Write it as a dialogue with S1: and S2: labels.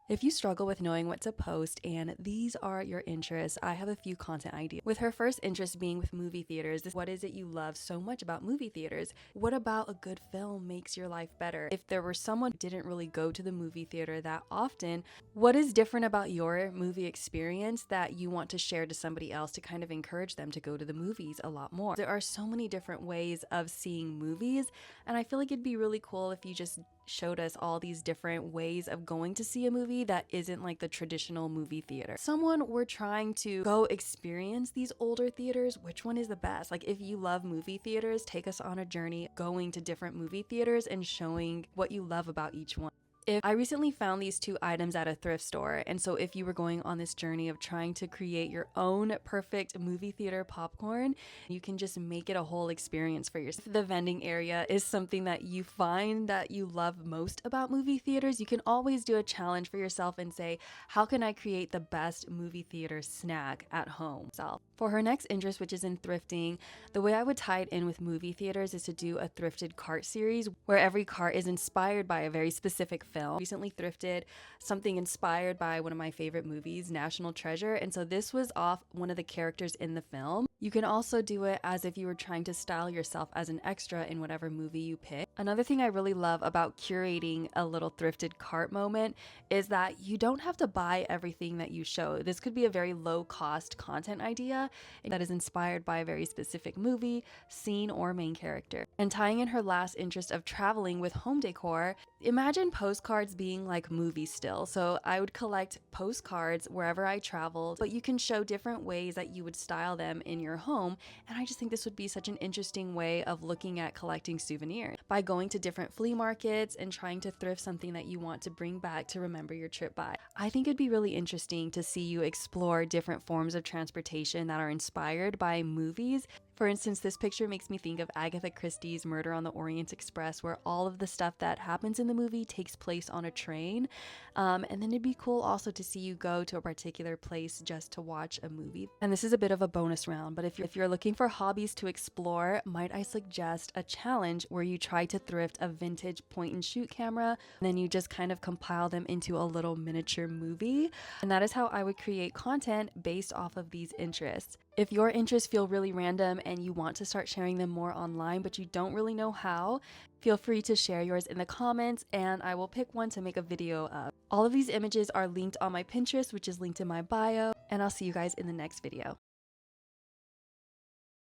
S1: If you struggle with knowing what to post and these are your interests, I have a few content ideas. With her first interest being with movie theaters, what is it you love so much about movie theaters? What about a good film makes your life better? If there were someone who didn't really go to the movie theater that often, what is different about your movie experience that you want to share to somebody else to kind of encourage them to go to the movies a lot more? There are so many different ways of seeing movies, and I feel like it'd be really cool if you just showed us all these different ways of going to see a movie that isn't like the traditional movie theater. Someone were trying to go experience these older theaters, which one is the best? Like, if you love movie theaters, take us on a journey going to different movie theaters and showing what you love about each one. If I recently found these two items at a thrift store, and so if you were going on this journey of trying to create your own perfect movie theater popcorn, you can just make it a whole experience for yourself. If the vending area is something that you find that you love most about movie theaters, you can always do a challenge for yourself and say, how can I create the best movie theater snack at home? For her next interest, which is in thrifting, the way I would tie it in with movie theaters is to do a thrifted cart series where every cart is inspired by a very specific film. Recently thrifted something inspired by one of my favorite movies, National Treasure, and so this was off one of the characters in the film. You can also do it as if you were trying to style yourself as an extra in whatever movie you pick. Another thing I really love about curating a little thrifted cart moment is that you don't have to buy everything that you show. This could be a very low cost content idea that is inspired by a very specific movie, scene, or main character. And tying in her last interest of traveling with home decor, imagine postcards being like movies still. So I would collect postcards wherever I traveled, but you can show different ways that you would style them in your home. And I just think this would be such an interesting way of looking at collecting souvenirs by going to different flea markets and trying to thrift something that you want to bring back to remember your trip by. I think it'd be really interesting to see you explore different forms of transportation that are inspired by movies. For instance, this picture makes me think of Agatha Christie's Murder on the Orient Express, where all of the stuff that happens in the movie takes place on a train. And then it'd be cool also to see you go to a particular place just to watch a movie. And this is a bit of a bonus round, but if you're looking for hobbies to explore, might I suggest a challenge where you try to thrift a vintage point and shoot camera, and then you just kind of compile them into a little miniature movie. And that is how I would create content based off of these interests. If your interests feel really random and you want to start sharing them more online, but you don't really know how, feel free to share yours in the comments and I will pick one to make a video of. All of these images are linked on my Pinterest, which is linked in my bio, and I'll see you guys in the next video.